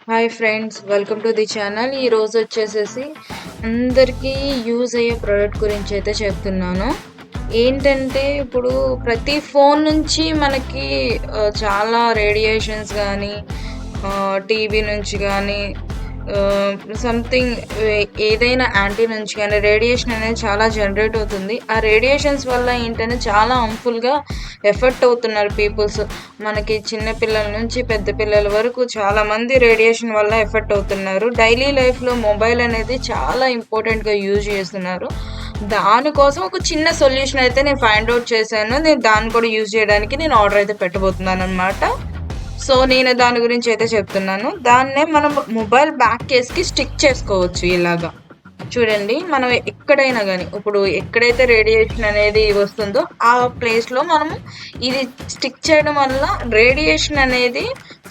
Hi friends, welcome to the channel. ఈరోజు వచ్చేసేసి అందరికీ యూజ్ అయ్యే ప్రోడక్ట్ గురించి అయితే చెప్తున్నాను. ఏంటంటే ఇప్పుడు ప్రతి ఫోన్ నుంచి మనకి చాలా రేడియేషన్స్ కానీ, టీవీ నుంచి కానీ, సంథింగ్ ఏదైనా యాంటీ నుంచి కానీ రేడియేషన్ అనేది చాలా జనరేట్ అవుతుంది. ఆ రేడియేషన్స్ వల్ల ఏంటంటే చాలా హార్మ్ఫుల్గా ఎఫెక్ట్ అవుతున్నారు పీపుల్స్. మనకి చిన్న పిల్లల నుంచి పెద్ద పిల్లల వరకు చాలామంది రేడియేషన్ వల్ల ఎఫెక్ట్ అవుతున్నారు. డైలీ లైఫ్లో మొబైల్ అనేది చాలా ఇంపార్టెంట్గా యూజ్ చేస్తున్నారు. దానికోసం ఒక చిన్న సొల్యూషన్ అయితే నేను ఫైండ్ అవుట్ చేశాను. నేను దాన్ని కూడా యూజ్ చేయడానికి నేను ఆర్డర్ అయితే పెట్టబోతున్నాను అనమాట. సో నేను దాని గురించి అయితే చెప్తున్నాను. దాన్నే మనం మొబైల్ బ్యాక్ కేస్కి స్టిక్ చేసుకోవచ్చు ఇలాగా. చూడండి, మనం ఎక్కడైనా కానీ ఇప్పుడు ఎక్కడైతే రేడియేషన్ అనేది వస్తుందో ఆ ప్లేస్లో మనము ఇది స్టిక్ చేయడం వల్ల రేడియేషన్ అనేది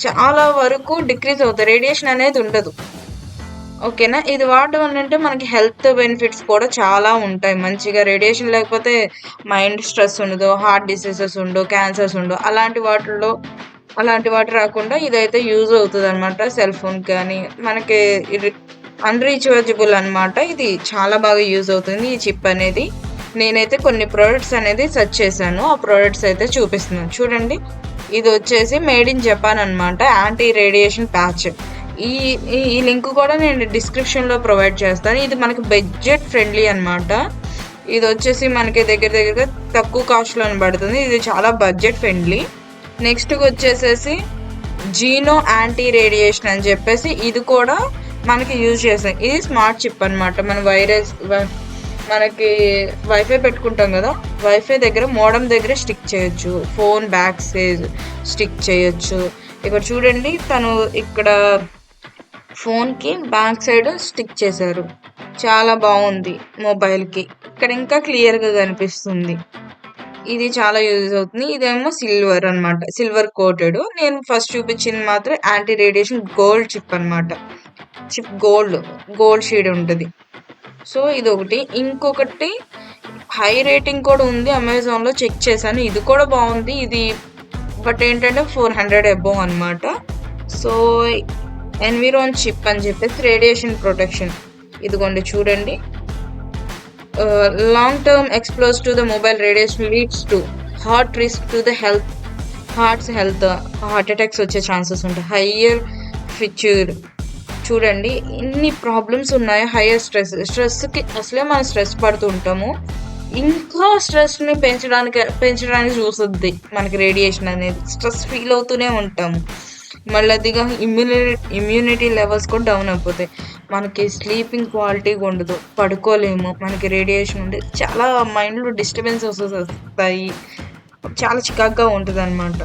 చాలా వరకు డిక్రీజ్ అవుతుంది. రేడియేషన్ అనేది ఉండదు. ఓకేనా? ఇది వాడడం వల్ల అంటే మనకి హెల్త్ బెనిఫిట్స్ కూడా చాలా ఉంటాయి. మంచిగా రేడియేషన్ లేకపోతే మైండ్ స్ట్రెస్ ఉండదు, హార్ట్ డిసీజెస్ ఉండవు, క్యాన్సర్స్ ఉండవు. అలాంటి వాటి రాకుండా ఇదైతే యూజ్ అవుతుంది అనమాట. సెల్ ఫోన్ కానీ మనకి ఇది అన్రీచబుల్ అనమాట. ఇది చాలా బాగా యూజ్ అవుతుంది ఈ చిప్ అనేది. నేనైతే కొన్ని ప్రోడక్ట్స్ అనేది సెర్చ్ చేశాను. ఆ ప్రోడక్ట్స్ అయితే చూపిస్తున్నాను చూడండి. ఇది వచ్చేసి మేడ్ ఇన్ జపాన్ అనమాట, యాంటీ రేడియేషన్ ప్యాచ్. ఈ ఈ లింక్ కూడా నేను డిస్క్రిప్షన్లో ప్రొవైడ్ చేస్తాను. ఇది మనకి బడ్జెట్ ఫ్రెండ్లీ అనమాట. ఇది వచ్చేసి మనకి దగ్గరగా తక్కువ కాస్ట్లో పడుతుంది. ఇది చాలా బడ్జెట్ ఫ్రెండ్లీ. నెక్స్ట్ వచ్చేసేసి జీనో యాంటీ రేడియేషన్ అని చెప్పేసి ఇది కూడా మనకి యూజ్ చేస్తాం. ఇది స్మార్ట్ చిప్ అనమాట. మనకి వైఫై పెట్టుకుంటాం కదా, వైఫై దగ్గర మోడమ్ దగ్గర స్టిక్ చేయొచ్చు, ఫోన్ బ్యాక్ సైడ్ స్టిక్ చేయొచ్చు. ఇక్కడ చూడండి, తను ఇక్కడ ఫోన్కి బ్యాక్ సైడ్ స్టిక్ చేశారు. చాలా బాగుంది మొబైల్కి. ఇక్కడ ఇంకా క్లియర్గా కనిపిస్తుంది. ఇది చాలా యూజ్ అవుతుంది. ఇదేమో సిల్వర్ అనమాట, సిల్వర్ కోటెడ్. నేను ఫస్ట్ చూపించింది మాత్రం యాంటీ రేడియేషన్ గోల్డ్ చిప్ అనమాట. చిప్ గోల్డ్ షీడ్ ఉంటుంది. సో ఇది ఒకటి. ఇంకొకటి హై రేటింగ్ కూడా ఉంది, అమెజాన్లో చెక్ చేశాను. ఇది కూడా బాగుంది. ఇది బట్ ఏంటంటే 400 అబోవ్ అనమాట. సో ఎన్విరాన్ చిప్ అని చెప్పేసి రేడియేషన్ ప్రొటెక్షన్. ఇదిగోండి చూడండి. Long term expose to the mobile radiation leads to heart risk to the heart attacks వచ్చే ఛాన్సెస్ ఉంటాయి. హయ్యర్ ఫిచ్యూర్. చూడండి ఎన్ని ప్రాబ్లమ్స్ ఉన్నాయో. హయ్యర్ స్ట్రెస్కి అసలే మనం స్ట్రెస్ పడుతూ ఉంటాము. ఇంకా స్ట్రెస్ని పెంచడానికి చూస్తుంది మనకి రేడియేషన్ అనేది. స్ట్రెస్ ఫీల్ అవుతూనే ఉంటాము. మళ్ళీ అదిగా ఇమ్యూనిటీ లెవెల్స్ కూడా డౌన్ అయిపోతాయి. మనకి స్లీపింగ్ క్వాలిటీ ఉండదు, పడుకోలేము. మనకి రేడియేషన్ ఉంటే చాలా మైండ్లో డిస్టర్బెన్సెస్ వస్తాయి, చాలా చికాగ్గా ఉంటుంది అనమాట.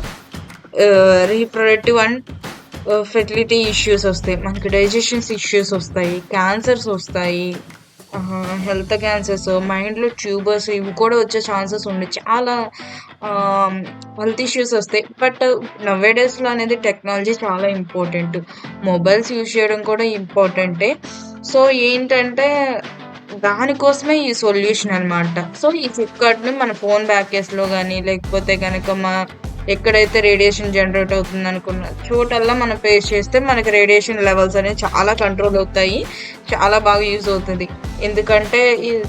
రీప్రొడక్టివ్ అండ్ ఫెర్టిలిటీ ఇష్యూస్ వస్తాయి, మనకి డైజెషన్స్ ఇష్యూస్ వస్తాయి, క్యాన్సర్స్ వస్తాయి, హెల్త్ క్యాన్సర్స్, మైండ్లో ట్యూబర్స్ ఇవి కూడా వచ్చే ఛాన్సెస్ ఉండే. చాలా హెల్త్ ఇష్యూస్ వస్తాయి. బట్ నవేడేస్లో అనేది టెక్నాలజీ చాలా ఇంపార్టెంట్. మొబైల్స్ యూజ్ చేయడం కూడా ఇంపార్టెంటే. సో ఏంటంటే దానికోసమే ఈ సొల్యూషన్ అనమాట. సో ఈ ఫ్లిప్కార్ట్ని మన ఫోన్ బ్యాక్ కేస్లో కానీ, లేకపోతే కనుక ఎక్కడైతే రేడియేషన్ జనరేట్ అవుతుంది అనుకున్న చోటల్లా మనం ఫేస్ చేస్తే మనకి రేడియేషన్ లెవెల్స్ అనేవి చాలా కంట్రోల్ అవుతాయి. చాలా బాగా యూజ్ అవుతుంది. ఎందుకంటే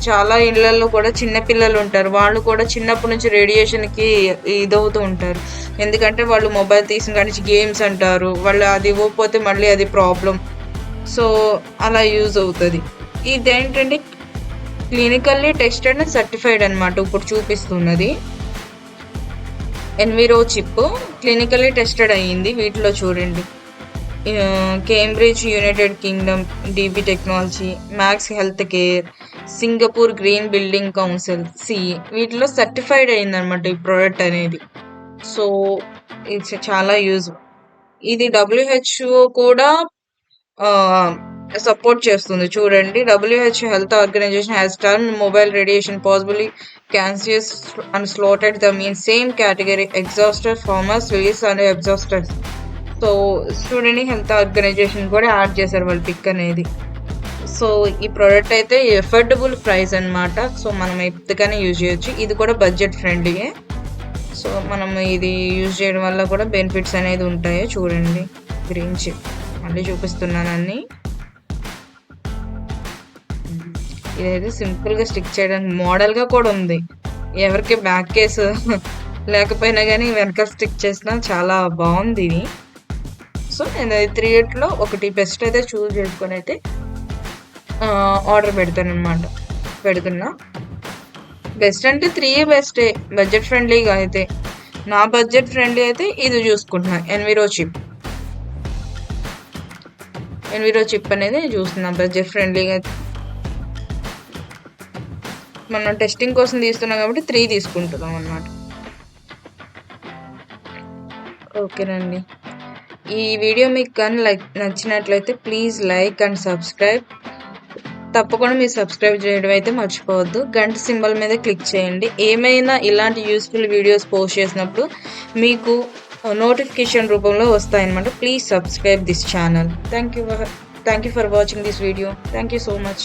చాలా ఇళ్లలో కూడా చిన్న పిల్లలు ఉంటారు. వాళ్ళు కూడా చిన్నప్పటి నుంచి రేడియేషన్కి ఇదవుతూ ఉంటారు. ఎందుకంటే వాళ్ళు మొబైల్ తీసిన కానీ గేమ్స్ అంటారు, వాళ్ళు అది ఇవ్వకపోతే మళ్ళీ అది ప్రాబ్లం. సో అలా యూజ్ అవుతుంది. ఇదేంటంటే క్లినికల్లీ టెస్టెడ్ అండ్ సర్టిఫైడ్ అనమాట. ఇప్పుడు చూపిస్తున్నది ఎన్విరో చిప్ క్లినికల్లీ టెస్టెడ్ అయ్యింది. వీటిలో చూడండి, Cambridge United Kingdom, DB technology, Max health care, Singapore green building council, వీటిలో సర్టిఫైడ్ అయిందనమాట ఈ ప్రోడక్ట్ అనేది. సో ఇట్స్ చాలా యూజ్. ఇది WHO కూడా సపోర్ట్ చేస్తుంది. చూడండి, WHO health organisation has turn mobile radiation possibly cancerous and slotted the mean same category exhaust farmers release and exhausts. So చూడండి, హెల్త్ ఆర్గనైజేషన్ కూడా యాడ్ చేశారు వాళ్ళ పిక్ అనేది. సో ఈ ప్రోడక్ట్ అయితే ఎఫోర్డబుల్ ప్రైస్ అనమాట. సో మనం ఎప్పటికైనా యూజ్ చేయొచ్చు. ఇది కూడా బడ్జెట్ ఫ్రెండ్లీయే. సో మనం ఇది యూజ్ చేయడం వల్ల కూడా బెనిఫిట్స్ అనేది ఉంటాయి. చూడండి, గ్రీన్ చిప్ మళ్ళీ చూపిస్తున్నాను అన్నీ. ఇదైతే సింపుల్‌గా స్టిక్ చేయడానికి మోడల్‌గా కూడా ఉంది. ఎవరికి బ్యాక్ కేస్ లేకపోయినా గానీ వెనకాల స్టిక్ చేసినా చాలా బావుందిది. సో, నేను 3 ఒకటి బెస్ట్ అయితే చూజ్ చేసుకొనైతే ఆర్డర్ పెడతాననమాట. పెడుతున్నా. బెస్ట్ అంటే 3 బెస్టే బడ్జెట్ ఫ్రెండ్లీగా అయితే. నా బడ్జెట్ ఫ్రెండ్లీ అయితే ఇది చూసుకుంటున్నా ఎన్విరో చిప్. ఎన్విరో చిప్ అనేది చూస్తున్నా బడ్జెట్ ఫ్రెండ్లీగా. మనం టెస్టింగ్ కోసం తీస్తున్నాం కాబట్టి 3 తీసుకుంటున్నాం అన్నమాట. ఓకేనండి. ఈ వీడియో మీకు కానీ నచ్చినట్లయితే ప్లీజ్ లైక్ అండ్ సబ్స్క్రైబ్. తప్పకుండా మీరు సబ్స్క్రైబ్ చేయడం అయితే మర్చిపోవద్దు. గంట సింబల్ మీద క్లిక్ చేయండి. ఏమైనా ఇలాంటి యూస్ఫుల్ వీడియోస్ పోస్ట్ చేసినప్పుడు మీకు నోటిఫికేషన్ రూపంలో వస్తాయన్నమాట. Please subscribe this channel. Thank you for watching this video. Thank you so much.